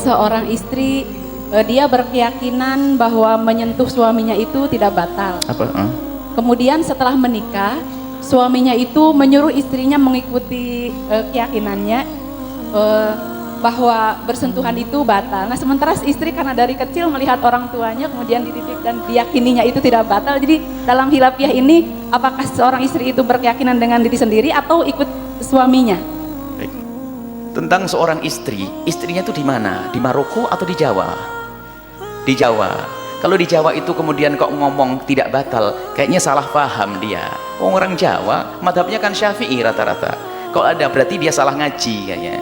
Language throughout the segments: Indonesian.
Seorang istri dia berkeyakinan bahwa menyentuh suaminya itu tidak batal. Apa? Kemudian setelah menikah, suaminya itu menyuruh istrinya mengikuti keyakinannya bahwa bersentuhan itu batal. Nah, sementara istri karena dari kecil melihat orang tuanya kemudian dididik dan diyakininya itu tidak batal. Jadi dalam hilafiah ini, apakah seorang istri itu berkeyakinan dengan diri sendiri atau ikut suaminya? Baik. Tentang seorang istri, istrinya itu di mana? Di Maroko atau di Jawa? Di Jawa. Kalau di Jawa itu kemudian kok ngomong tidak batal, kayaknya salah paham dia. Orang Jawa, madhabnya kan Syafi'i rata-rata. Kalau ada berarti dia salah ngaji kayaknya.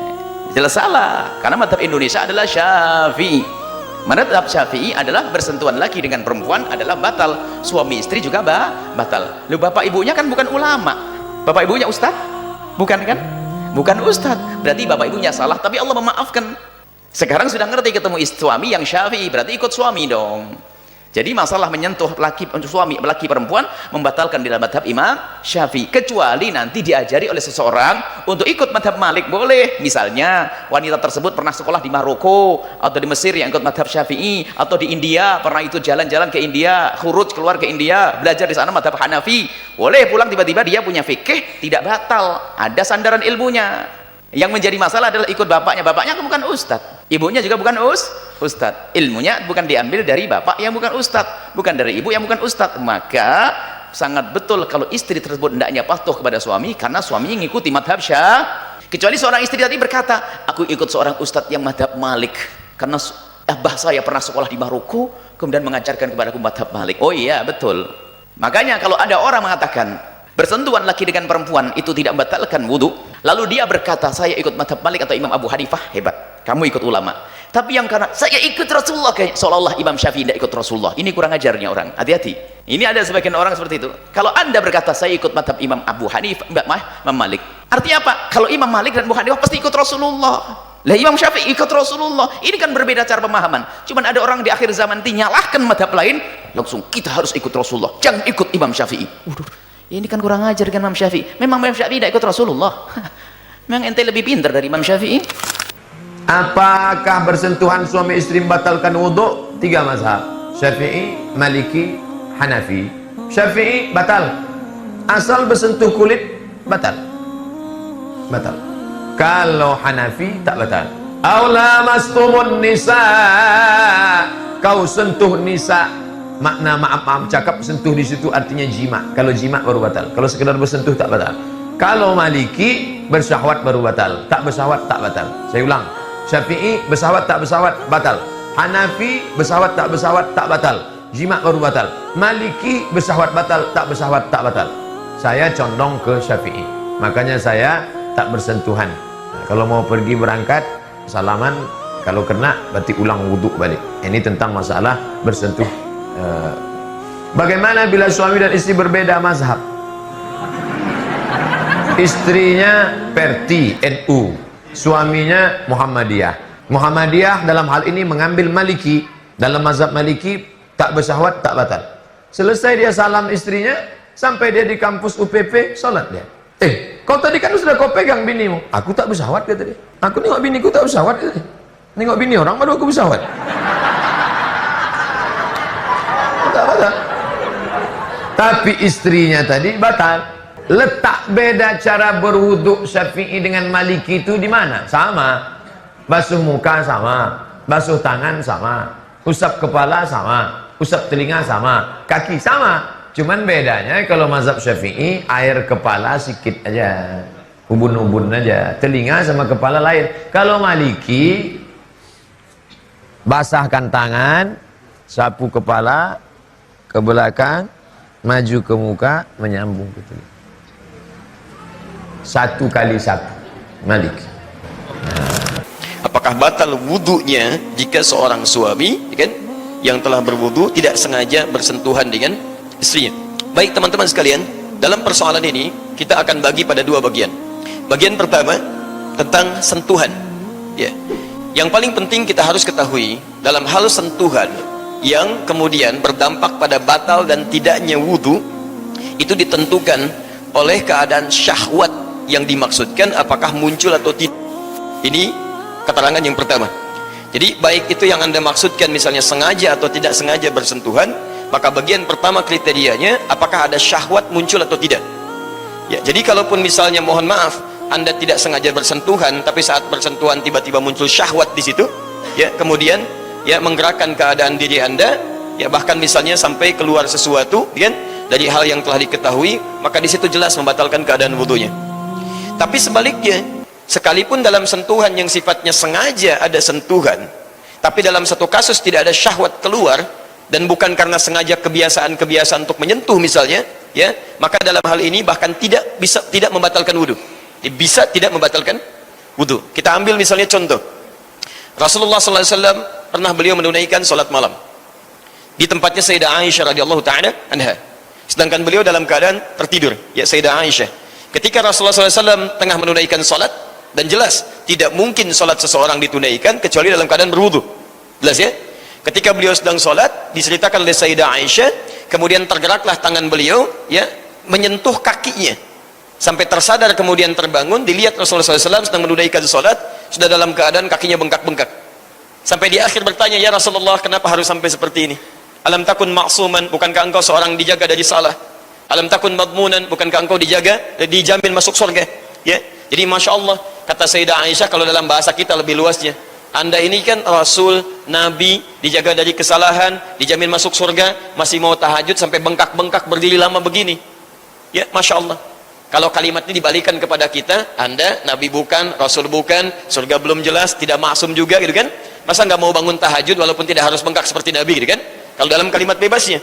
Jelas salah, karena madhab Indonesia adalah Syafi'i. Madhab Syafi'i adalah bersentuhan laki dengan perempuan adalah batal. Suami istri juga batal. Lalu bapak ibunya kan bukan ulama. Bapak ibunya ustadz? Bukan kan? Bukan ustadz. Berarti bapak ibunya salah, tapi Allah memaafkan. Sekarang sudah ngerti ketemu suami yang Syafi'i, berarti ikut suami dong. Jadi masalah menyentuh suami laki perempuan membatalkan dalam madhab Imam Syafi'i, kecuali nanti diajari oleh seseorang untuk ikut madhab Malik, boleh. Misalnya wanita tersebut pernah sekolah di Maroko atau di Mesir yang ikut madhab Syafi'i, atau di India pernah itu jalan-jalan ke India, khuruj keluar ke India, belajar di sana madhab Hanafi, boleh. Pulang tiba-tiba dia punya fikih, tidak batal, ada sandaran ilmunya. Yang menjadi masalah adalah ikut bapaknya. Bapaknya bukan ustadz, ibunya juga bukan ustadz. Ilmunya bukan diambil dari bapak yang bukan ustadz, bukan dari ibu yang bukan ustadz. Maka sangat betul kalau istri tersebut hendaknya patuh kepada suami karena suaminya mengikuti madhab Syafi'i. Kecuali seorang istri tadi berkata, aku ikut seorang ustadz yang madhab Malik karena abah saya pernah sekolah di Maroko kemudian mengajarkan kepadaku madhab Malik. Oh iya, betul. Makanya kalau ada orang mengatakan bersentuhan laki dengan perempuan itu tidak membatalkan wudhu, lalu dia berkata saya ikut madhab Malik atau Imam Abu Hanifah, hebat, kamu ikut ulama. Tapi yang karena saya ikut Rasulullah, kayak seolah-olah Imam Syafi'i tidak ikut Rasulullah, ini kurang ajarnya orang. Hati-hati, ini ada sebagian orang seperti itu. Kalau anda berkata saya ikut madhab Imam Abu Hanifah, Imam Malik, artinya apa? Kalau Imam Malik dan Abu Hanifah pasti ikut Rasulullah, lah Imam Syafi'i ikut Rasulullah. Ini kan berbeda cara pemahaman. Cuman ada orang di akhir zaman nyalahkan madhab lain, langsung kita harus ikut Rasulullah, jangan ikut Imam Syafi'i. Ini kan kurang ajar kan Imam Syafi'i. Memang Imam Syafi'i tidak ikut Rasulullah. Memang ente lebih pintar dari Imam Syafi'i. Apakah bersentuhan suami istri membatalkan wudhu? 3 mazhab, Syafi'i, Maliki, Hanafi. Syafi'i batal, asal bersentuh kulit batal. Kalau Hanafi tak batal. Aula mastumun nisa, kau sentuh nisa. Makna maaf cakap sentuh di situ artinya jima. Kalau jima baru batal. Kalau sekedar bersentuh tak batal. Kalau Maliki bersyahwat baru batal. Tak bersyahwat tak batal. Saya ulang. Syafi'i bersyahwat tak bersyahwat batal. Hanafi bersyahwat tak bersyahwat tak batal. Jima baru batal. Maliki bersyahwat batal, tak bersyahwat tak batal. Saya condong ke Syafi'i. Makanya saya tak bersentuhan. Nah, kalau mau pergi berangkat salaman, kalau kena berarti ulang wudhu balik. Ini tentang masalah bersentuh. Bagaimana bila suami dan istri berbeda mazhab? Istrinya Perti NU, suaminya Muhammadiyah. Muhammadiyah dalam hal ini mengambil Maliki. Dalam mazhab Maliki tak bersyahwat tak batal. Selesai dia salam istrinya, sampai dia di kampus UPP salat dia. Kau tadi kan sudah kau pegang binimu. Aku tak bersyahwat kata dia. Aku nengok biniku tak bersyahwat kata dia. Nengok bini orang baru aku bersyahwat. Tapi istrinya tadi batal. Letak beda cara berwuduk Syafi'i dengan Maliki itu di mana? Sama. Basuh muka sama, basuh tangan sama, usap kepala sama, usap telinga sama, kaki sama. Cuman bedanya kalau mazhab Syafi'i air kepala sedikit aja, ubun-ubun aja, telinga sama kepala lain. Kalau Maliki basahkan tangan, sapu kepala ke belakang, maju ke muka, menyambung ke telinga. 1 kali 1 Malik. Apakah batal wudunya jika seorang suami kan, yang telah berwudu tidak sengaja bersentuhan dengan istrinya? Baik teman-teman sekalian, dalam persoalan ini kita akan bagi pada 2 bagian. Bagian pertama tentang sentuhan. Ya. Yang paling penting kita harus ketahui dalam hal sentuhan yang kemudian berdampak pada batal dan tidaknya wudu, itu ditentukan oleh keadaan syahwat yang dimaksudkan apakah muncul atau tidak. Ini keterangan yang pertama. Jadi baik itu yang Anda maksudkan misalnya sengaja atau tidak sengaja bersentuhan, maka bagian pertama kriterianya apakah ada syahwat muncul atau tidak. Ya, jadi kalaupun misalnya mohon maaf Anda tidak sengaja bersentuhan, tapi saat bersentuhan tiba-tiba muncul syahwat di situ, ya, kemudian ya menggerakkan keadaan diri Anda, ya bahkan misalnya sampai keluar sesuatu, kan, dari hal yang telah diketahui, maka di situ jelas membatalkan keadaan wudunya. Tapi sebaliknya, sekalipun dalam sentuhan yang sifatnya sengaja ada sentuhan, tapi dalam satu kasus tidak ada syahwat keluar, dan bukan karena sengaja kebiasaan untuk menyentuh misalnya, ya, maka dalam hal ini bahkan tidak membatalkan wudu. Bisa tidak membatalkan wudu. Kita ambil misalnya contoh, Rasulullah SAW pernah beliau menunaikan sholat malam di tempatnya Sayyidah Aisyah radhiyallahu taala anha, sedangkan beliau dalam keadaan tertidur, ya Sayyidah Aisyah. Ketika Rasulullah SAW tengah menunaikan sholat, dan jelas tidak mungkin sholat seseorang ditunaikan kecuali dalam keadaan berwudu, jelas ya. Ketika beliau sedang sholat, diceritakan oleh Sayyidah Aisyah, kemudian tergeraklah tangan beliau, ya, menyentuh kakinya, sampai tersadar kemudian terbangun, dilihat Rasulullah SAW sedang menunaikan sholat, sudah dalam keadaan kakinya bengkak-bengkak, sampai di akhir bertanya, ya Rasulullah, kenapa harus sampai seperti ini? Alam takun ma'suman, bukankah engkau seorang dijaga dari salah? Alam takun madmunan, bukankah engkau dijamin masuk surga? Ya, jadi Masya Allah, kata Sayyidah Aisyah, kalau dalam bahasa kita lebih luasnya, Anda ini kan Rasul, Nabi, dijaga dari kesalahan, dijamin masuk surga, masih mau tahajud sampai bengkak-bengkak berdiri lama begini. Ya, Masya Allah. Kalau kalimat ini dibalikan kepada kita, Anda Nabi bukan, Rasul bukan, surga belum jelas, tidak maksum juga, gitu kan? Masa nggak mau bangun tahajud walaupun tidak harus bengkak seperti Nabi, gitu kan? Kalau dalam kalimat bebasnya.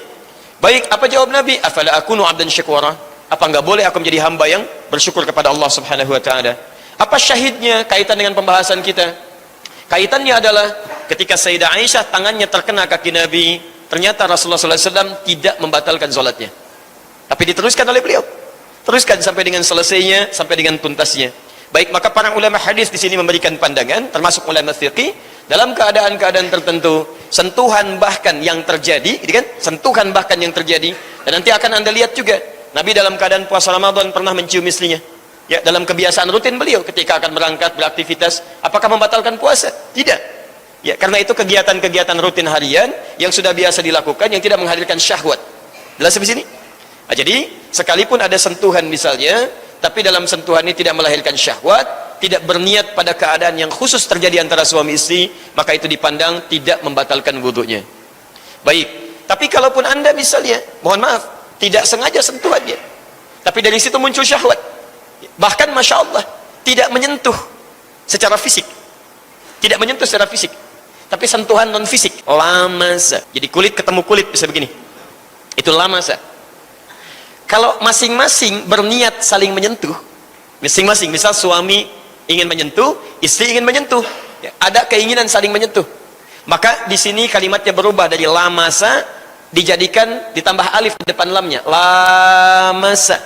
Baik, apa jawab Nabi? Afala akunu abdan syakura? Apa nggak boleh aku menjadi hamba yang bersyukur kepada Allah Subhanahu wa taala? Apa syahidnya kaitan dengan pembahasan kita? Kaitannya adalah ketika Sayyidah Aisyah tangannya terkena kaki Nabi, ternyata Rasulullah SAW tidak membatalkan sholatnya, tapi diteruskan oleh beliau, teruskan sampai dengan selesainya, sampai dengan tuntasnya. Baik, maka para ulama hadis di sini memberikan pandangan, termasuk ulama fiqih, dalam keadaan-keadaan tertentu, sentuhan bahkan yang terjadi, gitu kan? Sentuhan bahkan yang terjadi, dan nanti akan Anda lihat juga, Nabi dalam keadaan puasa Ramadan pernah mencium istrinya. Ya, dalam kebiasaan rutin beliau ketika akan berangkat beraktivitas, apakah membatalkan puasa? Tidak. Ya, karena itu kegiatan-kegiatan rutin harian yang sudah biasa dilakukan, yang tidak menghadirkan syahwat. Jelas di sini? Nah, jadi sekalipun ada sentuhan misalnya, tapi dalam sentuhan ini tidak melahirkan syahwat, tidak berniat pada keadaan yang khusus terjadi antara suami istri, maka itu dipandang tidak membatalkan wudunya. Baik, tapi kalaupun Anda misalnya, mohon maaf, tidak sengaja sentuhannya, tapi dari situ muncul syahwat, bahkan Masya Allah tidak menyentuh secara fisik, tidak menyentuh secara fisik, tapi sentuhan non fisik, lamasa, jadi kulit ketemu kulit bisa begini, itu lamasa. Kalau masing-masing berniat saling menyentuh, masing-masing, misal suami ingin menyentuh, istri ingin menyentuh, ya, ada keinginan saling menyentuh, maka di sini kalimatnya berubah dari lamasa dijadikan ditambah alif di depan lamnya, lamasa.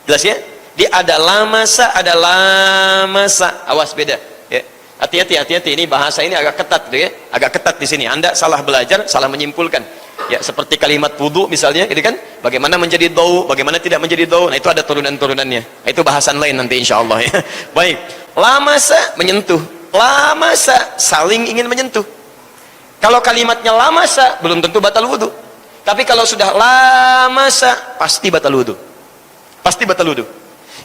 Jelas ya? Dia ada lamasa, ada lamasa. Awas, beda. Ya. Hati-hati, ini bahasa ini agak ketat, gitu ya? Agak ketat di sini. Anda salah belajar, salah menyimpulkan. Ya, seperti kalimat wudu misalnya, gitu kan? Bagaimana menjadi dau, bagaimana tidak menjadi dau. Nah, itu ada turunan-turunannya. Nah, itu bahasan lain nanti insya Allah ya. Baik. Lamasa menyentuh, lamasa saling ingin menyentuh. Kalau kalimatnya lamasa belum tentu batal wudu. Tapi kalau sudah lamasa pasti batal wudu. Pasti batal wudu.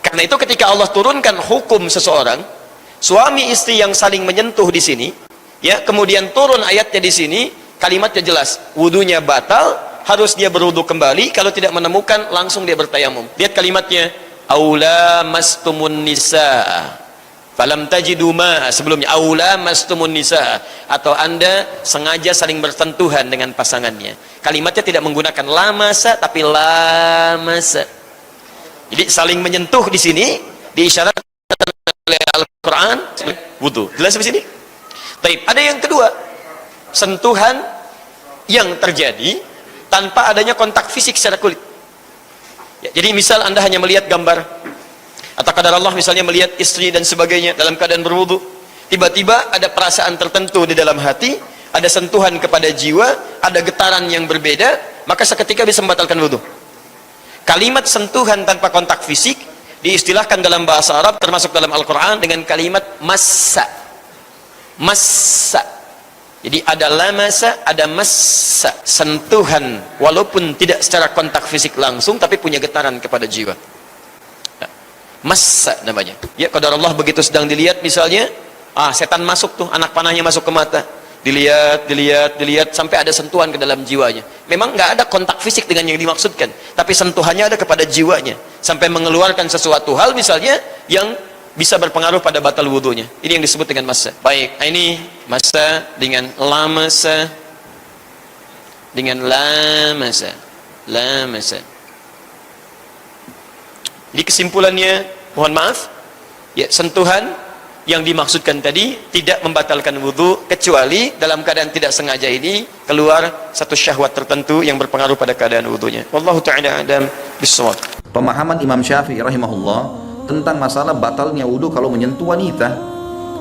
Karena itu ketika Allah turunkan hukum seseorang, suami istri yang saling menyentuh di sini, ya, kemudian turun ayatnya di sini, kalimatnya jelas, wudunya batal, harus dia berwudu kembali, kalau tidak menemukan langsung dia bertayamum. Lihat kalimatnya, aula mastumun nisa falam tajidu ma, sebelumnya aula mastumun nisa, atau Anda sengaja saling bersentuhan dengan pasangannya. Kalimatnya tidak menggunakan lamasa tapi lamasa. Jadi saling menyentuh di sini diisyaratkan oleh Al-Qur'an wudu. Jelas di sini? Baik, ada yang kedua, sentuhan yang terjadi tanpa adanya kontak fisik secara kulit. Ya, jadi misal Anda hanya melihat gambar, atau kadar Allah misalnya melihat istri dan sebagainya dalam keadaan berwudu, tiba-tiba ada perasaan tertentu di dalam hati, ada sentuhan kepada jiwa, ada getaran yang berbeda, maka seketika bisa membatalkan wudu. Kalimat sentuhan tanpa kontak fisik diistilahkan dalam bahasa Arab, termasuk dalam Al-Quran, dengan kalimat massa. Massa. Jadi ada lamasa, ada massa, sentuhan walaupun tidak secara kontak fisik langsung tapi punya getaran kepada jiwa. Massa namanya. Ya, qadar Allah begitu sedang dilihat misalnya, setan masuk tuh, anak panahnya masuk ke mata. Dilihat sampai ada sentuhan ke dalam jiwanya. Memang nggak ada kontak fisik dengan yang dimaksudkan, tapi sentuhannya ada kepada jiwanya sampai mengeluarkan sesuatu hal misalnya yang bisa berpengaruh pada batal wudunya. Ini yang disebut dengan massa. Baik, ini massa dengan lamasa, dengan lamasa. Jadi kesimpulannya, mohon maaf, ya, sentuhan yang dimaksudkan tadi tidak membatalkan wudu kecuali dalam keadaan tidak sengaja ini keluar satu syahwat tertentu yang berpengaruh pada keadaan wudunya. Wallahu ta'ala a'lam bissawab. Pemahaman Imam Syafi'i rahimahullah tentang masalah batalnya wudu kalau menyentuh wanita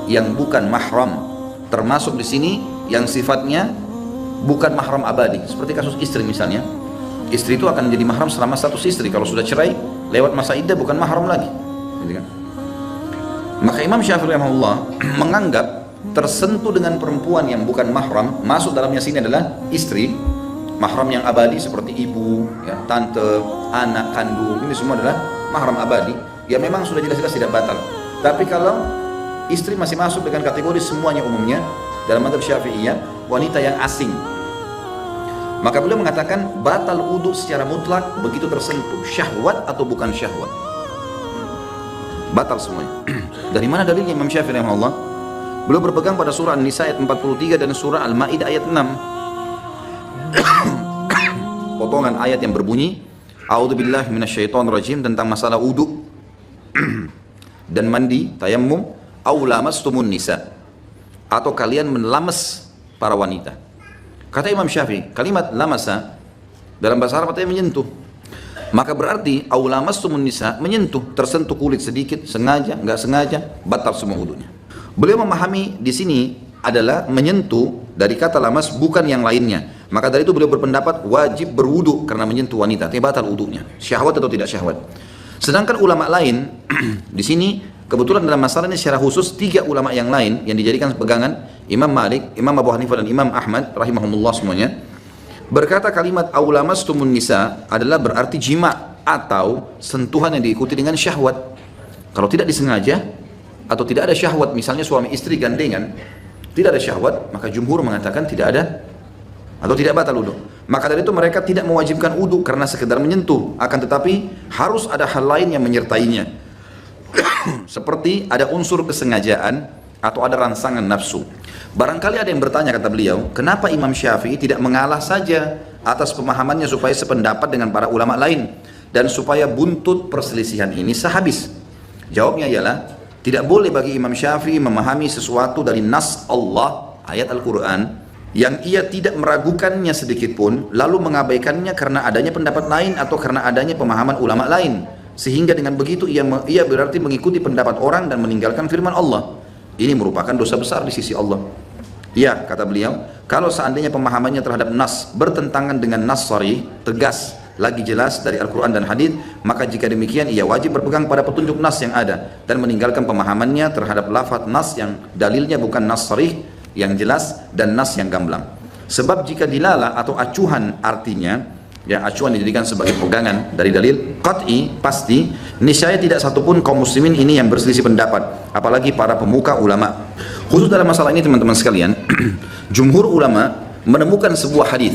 yang bukan mahram, termasuk di sini yang sifatnya bukan mahram abadi, seperti kasus istri misalnya. Istri itu akan menjadi mahram selama status istri, kalau sudah cerai lewat masa iddah bukan mahram lagi, gitu kan? Maka Imam Syafi'i rahimahullah menganggap tersentuh dengan perempuan yang bukan mahram, masuk dalamnya sini adalah istri, mahram yang abadi seperti ibu, ya, tante, anak kandung, ini semua adalah mahram abadi. Ya memang sudah jelas-jelas tidak batal. Tapi kalau istri masih masuk dengan kategori semuanya umumnya dalam mazhab Syafi'iyah, wanita yang asing, maka beliau mengatakan batal wudu secara mutlak begitu tersentuh, syahwat atau bukan syahwat, batal semuanya. Dari mana dalilnya Imam Syafi'i rahimahullah? Beliau berpegang pada surah An-Nisa ayat 43 dan surah Al-Maidah ayat 6. Potongan ayat yang berbunyi A'udzubillahi minasyaitonirrajim tentang masalah wudu dan mandi, tayammum, au lamastumun nisa, atau kalian melamas para wanita. Kata Imam Syafi'i, kalimat lamasa dalam bahasa Arab artinya menyentuh. Maka berarti au lamastumun nisa, menyentuh, tersentuh kulit sedikit, sengaja, enggak sengaja, batal semua wudunya. Beliau memahami di sini adalah menyentuh dari kata lamas bukan yang lainnya. Maka dari itu beliau berpendapat wajib berwudu karena menyentuh wanita, tidak batal wudunya, syahwat atau tidak syahwat. Sedangkan ulama lain di sini kebetulan dalam masalah ini secara khusus 3 ulama yang lain yang dijadikan pegangan, Imam Malik, Imam Abu Hanifah dan Imam Ahmad rahimahumullah semuanya, berkata kalimat aulamastumun nisa adalah berarti jima atau sentuhan yang diikuti dengan syahwat. Kalau tidak disengaja atau tidak ada syahwat, misalnya suami istri gandengan, tidak ada syahwat, maka jumhur mengatakan tidak ada atau tidak batal wudu. Maka dari itu mereka tidak mewajibkan wudu karena sekedar menyentuh, akan tetapi harus ada hal lain yang menyertainya. Seperti ada unsur kesengajaan atau ada rangsangan nafsu. Barangkali ada yang bertanya, kata beliau, kenapa Imam Syafi'i tidak mengalah saja atas pemahamannya supaya sependapat dengan para ulama lain dan supaya buntut perselisihan ini sehabis? Jawabnya ialah tidak boleh bagi Imam Syafi'i memahami sesuatu dari nas Allah, ayat Al-Quran, yang ia tidak meragukannya sedikit pun lalu mengabaikannya karena adanya pendapat lain atau karena adanya pemahaman ulama lain, sehingga dengan begitu ia berarti mengikuti pendapat orang dan meninggalkan firman Allah. Ini merupakan dosa besar di sisi Allah. Ya, kata beliau, kalau seandainya pemahamannya terhadap nas bertentangan dengan nas sharih, tegas lagi jelas dari Al-Quran dan Hadis, maka jika demikian ia wajib berpegang pada petunjuk nas yang ada dan meninggalkan pemahamannya terhadap lafaz nas yang dalilnya bukan nas sharih yang jelas dan nas yang gamblang. Sebab jika dilala atau acuhan artinya, ya acuhan dijadikan sebagai pegangan dari dalil qat'i, pasti niscaya tidak satupun kaum muslimin ini yang berselisih pendapat, apalagi para pemuka ulama. Khusus dalam masalah ini teman-teman sekalian, jumhur ulama menemukan sebuah hadis,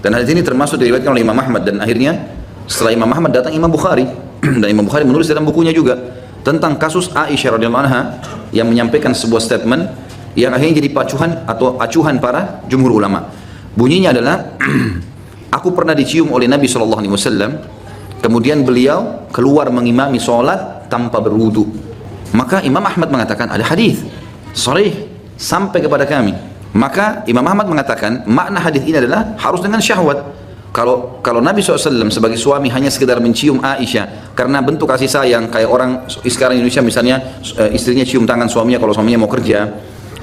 dan hadis ini termasuk diriwayatkan oleh Imam Ahmad, dan akhirnya setelah Imam Ahmad datang Imam Bukhari, dan Imam Bukhari menulis dalam bukunya juga tentang kasus Aisyah radhiyallahu anha yang menyampaikan sebuah statement yang akhirnya jadi pacuhan atau acuhan para jumhur ulama. Bunyinya adalah aku pernah dicium oleh Nabi SAW, kemudian beliau keluar mengimami sholat tanpa berwudu. Maka Imam Ahmad mengatakan ada hadis sharih sampai kepada kami. Maka Imam Ahmad mengatakan makna hadis ini adalah harus dengan syahwat. Kalau Nabi SAW sebagai suami hanya sekedar mencium Aisyah karena bentuk kasih sayang, kayak orang sekarang Indonesia misalnya istrinya cium tangan suaminya kalau suaminya mau kerja,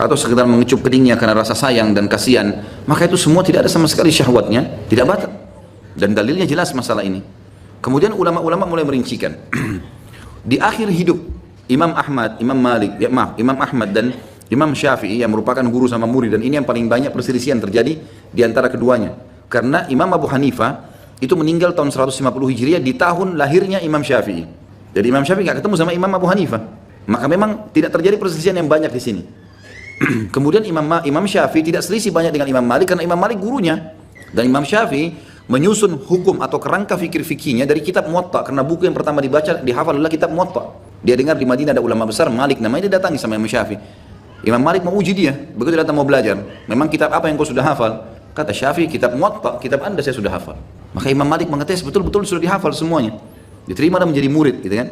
atau sekedar mengecup keningnya karena rasa sayang dan kasihan, maka itu semua tidak ada sama sekali syahwatnya, tidak batal. Dan dalilnya jelas masalah ini. Kemudian ulama-ulama mulai merincikan. Di akhir hidup Imam Ahmad, Imam Malik, Imam Ahmad dan Imam Syafi'i yang merupakan guru sama murid, dan ini yang paling banyak perselisihan terjadi di antara keduanya. Karena Imam Abu Hanifah itu meninggal tahun 150 Hijriah di tahun lahirnya Imam Syafi'i. Jadi Imam Syafi'i nggak ketemu sama Imam Abu Hanifah. Maka memang tidak terjadi perselisihan yang banyak di sini. Kemudian Imam Syafi'i tidak selisih banyak dengan Imam Malik karena Imam Malik gurunya. Dan Imam Syafi'i menyusun hukum atau kerangka fikih-fikihnya dari kitab Muwatta, karena buku yang pertama dibaca dihafal adalah kitab Muwatta. Dia dengar di Madinah ada ulama besar Malik namanya, dia datangi sama Imam Syafi'i. Imam Malik mau uji dia, begitu datang mau belajar. Memang kitab apa yang kau sudah hafal? Kata Syafi'i, kitab Muwatta, kitab Anda saya sudah hafal. Maka Imam Malik mengetes betul-betul sudah dihafal semuanya. Diterima dan menjadi murid, gitu kan?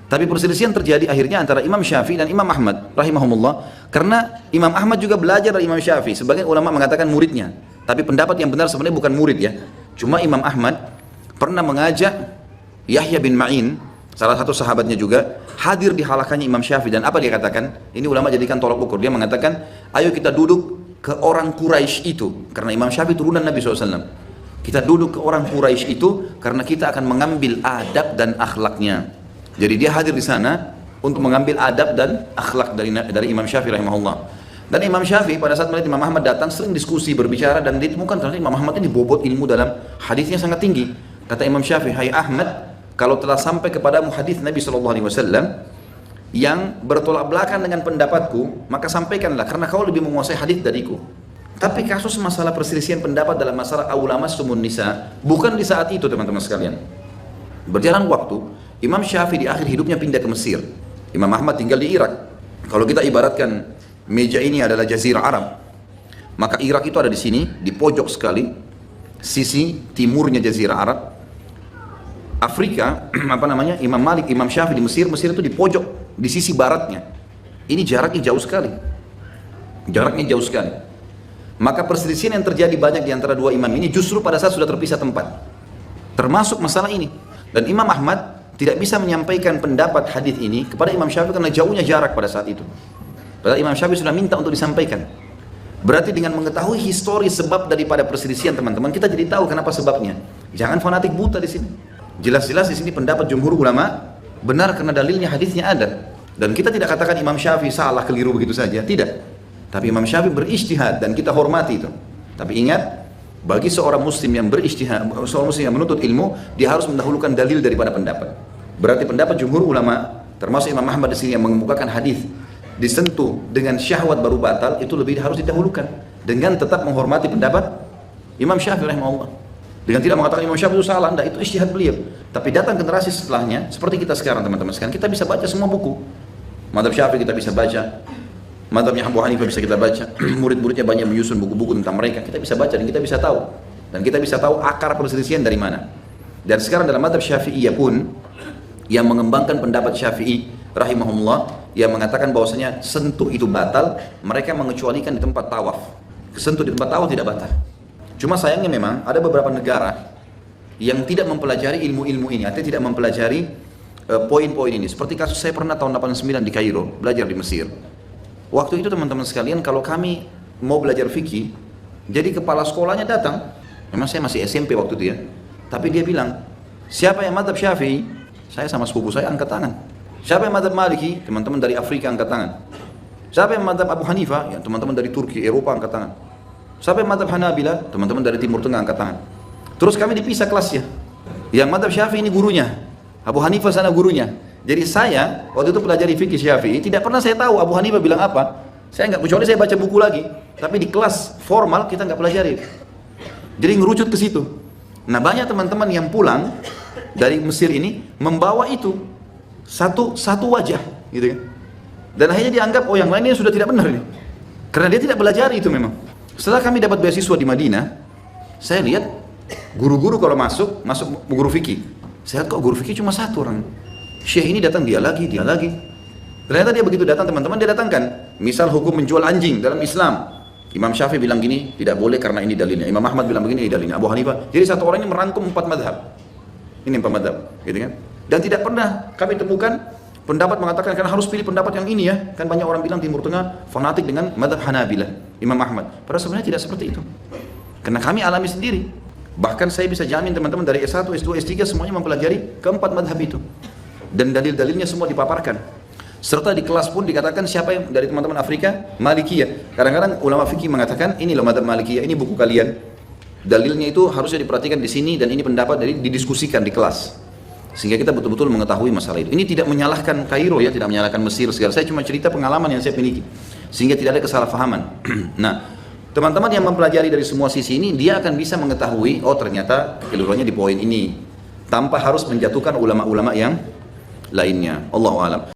Tapi perselisihan terjadi akhirnya antara Imam Syafi'i dan Imam Ahmad rahimahumullah, karena Imam Ahmad juga belajar dari Imam Syafi'i. Sebagian ulama mengatakan muridnya, tapi pendapat yang benar sebenarnya bukan murid ya. Cuma Imam Ahmad pernah mengajak Yahya bin Ma'in, salah satu sahabatnya juga, hadir di halakannya Imam Syafi'i. Dan apa dia katakan? Ini ulama jadikan tolak ukur. Dia mengatakan, ayo kita duduk ke orang Quraisy itu, karena Imam Syafi'i turunan Nabi SAW. Kita duduk ke orang Quraisy itu karena kita akan mengambil adab dan akhlaknya. Jadi dia hadir di sana untuk mengambil adab dan akhlak dari Imam Syafi'i rahimahullah. Dan Imam Syafi'i pada saat melihat Imam Ahmad datang sering diskusi, berbicara, dan ditemukan ternyata Imam Ahmad ini bobot ilmu dalam hadisnya sangat tinggi. Kata Imam Syafi'i, hai Ahmad, kalau telah sampai kepadamu hadis Nabi SAW yang bertolak belakang dengan pendapatku, maka sampaikanlah karena kau lebih menguasai hadis dariku. Tapi kasus masalah perselisihan pendapat dalam masalah ulama sumun nisa bukan di saat itu, teman-teman sekalian. Berjalan waktu, Imam Syafi'i di akhir hidupnya pindah ke Mesir. Imam Ahmad tinggal di Irak. Kalau kita ibaratkan meja ini adalah Jazirah Arab, maka Irak itu ada di sini, di pojok sekali, sisi timurnya Jazirah Arab. Afrika, Imam Malik, Imam Syafi'i di Mesir, Mesir itu di pojok, di sisi baratnya. Ini jaraknya jauh sekali. Jaraknya jauh sekali. Maka perselisihan yang terjadi banyak di antara dua imam ini justru pada saat sudah terpisah tempat. Termasuk masalah ini. Dan Imam Ahmad tidak bisa menyampaikan pendapat hadis ini kepada Imam Syafi'i karena jauhnya jarak pada saat itu. Padahal Imam Syafi'i sudah minta untuk disampaikan. Berarti dengan mengetahui histori sebab daripada perselisihan, teman-teman, kita jadi tahu kenapa sebabnya. Jangan fanatik buta di sini. Jelas-jelas di sini pendapat jumhur ulama benar karena dalilnya, hadisnya ada. Dan kita tidak katakan Imam Syafi'i salah, keliru begitu saja, tidak. Tapi Imam Syafi'i berijtihad dan kita hormati itu. Tapi ingat, bagi seorang muslim yang berijtihad, seorang muslim yang menuntut ilmu, dia harus mendahulukan dalil daripada pendapat. Berarti pendapat jumhur ulama, termasuk Imam Ahmad di sini yang mengemukakan hadis disentuh dengan syahwat baru batal, itu lebih harus didahulukan dengan tetap menghormati pendapat Imam Syafi'i rahimahullah. Dengan tidak mengatakan Imam Syafi'i itu salah, enggak, itu ijtihad beliau. Tapi datang generasi setelahnya, seperti kita sekarang, teman-teman sekalian, kita bisa baca semua buku. Madzhab Syafi'i kita bisa baca, madzhabnya Abu Hanifah bisa kita baca, murid-muridnya banyak menyusun buku-buku tentang mereka, kita bisa baca dan kita bisa tahu. Dan kita bisa tahu akar perselisihan dari mana. Dan sekarang dalam madzhab Syafi'iyah pun, yang mengembangkan pendapat Syafi'i rahimahullah, yang mengatakan bahwasanya sentuh itu batal, mereka mengecualikan di tempat tawaf. Sentuh di tempat tawaf tidak batal. Cuma sayangnya memang ada beberapa negara yang tidak mempelajari ilmu-ilmu ini, atau tidak mempelajari poin-poin ini. Seperti kasus saya pernah tahun 89 di Kairo, belajar di Mesir. Waktu itu teman-teman sekalian, kalau kami mau belajar fikih, jadi kepala sekolahnya datang, memang saya masih SMP waktu itu ya, tapi dia bilang, siapa yang madzhab Syafi'i? Saya sama sepupu saya angkat tangan. Siapa yang madzhab Maliki? Teman-teman dari Afrika angkat tangan. Siapa yang madzhab Abu Hanifah? Ya, teman-teman dari Turki, Eropa angkat tangan. Siapa yang madzhab Hanabila? Teman-teman dari Timur Tengah angkat tangan. Terus kami dipisah kelasnya. Yang madzhab Syafi'i ini gurunya, Abu Hanifah sana gurunya. Jadi saya waktu itu pelajari fikih Syafi'i, tidak pernah saya tahu Abu Hanifah bilang apa. Saya nggak, kecuali saya baca buku lagi. Tapi di kelas formal kita nggak pelajari. Jadi ngerucut ke situ. Nah, banyak teman-teman yang pulang dari Mesir ini membawa itu satu wajah, gitu kan. Dan akhirnya dianggap, oh yang lainnya sudah tidak benar ini. Karena dia tidak belajar itu memang. Setelah kami dapat beasiswa di Madinah, saya lihat guru-guru kalau masuk guru fikih. Saya lihat kok guru fikih cuma satu orang. Syekh ini datang, dia lagi. Ternyata dia begitu datang, teman-teman, dia datangkan. Misal hukum menjual anjing dalam Islam. Imam Syafi'i bilang gini, tidak boleh karena ini dalilnya. Imam Ahmad bilang begini, ini dalilnya. Abu Hanifah. Jadi satu orang ini merangkum 4 madhab. Ini 4 madhab, gitu kan. Dan tidak pernah kami temukan pendapat mengatakan karena harus pilih pendapat yang ini ya. Kan banyak orang bilang Timur Tengah fanatik dengan madhab Hanabilah, Imam Ahmad. Padahal sebenarnya tidak seperti itu. Karena kami alami sendiri. Bahkan saya bisa jamin teman-teman dari S1, S2, S3 semuanya mempelajari keempat madhab itu. Dan dalil-dalilnya semua dipaparkan. Serta di kelas pun dikatakan siapa yang dari teman-teman Afrika, Malikiyah. Kadang-kadang ulama fikih mengatakan ini loh madzhab Malikiyah, ini buku kalian. Dalilnya itu harusnya diperhatikan di sini dan ini pendapat dari didiskusikan di kelas. Sehingga kita betul-betul mengetahui masalah itu. Ini tidak menyalahkan Kairo ya, tidak menyalahkan Mesir segala. Saya cuma cerita pengalaman yang saya miliki. Sehingga tidak ada kesalahpahaman. Nah, teman-teman yang mempelajari dari semua sisi ini, dia akan bisa mengetahui, oh ternyata kekeliruannya di poin ini. Tanpa harus menjatuhkan ulama-ulama yang lainnya. Allahu a'lam.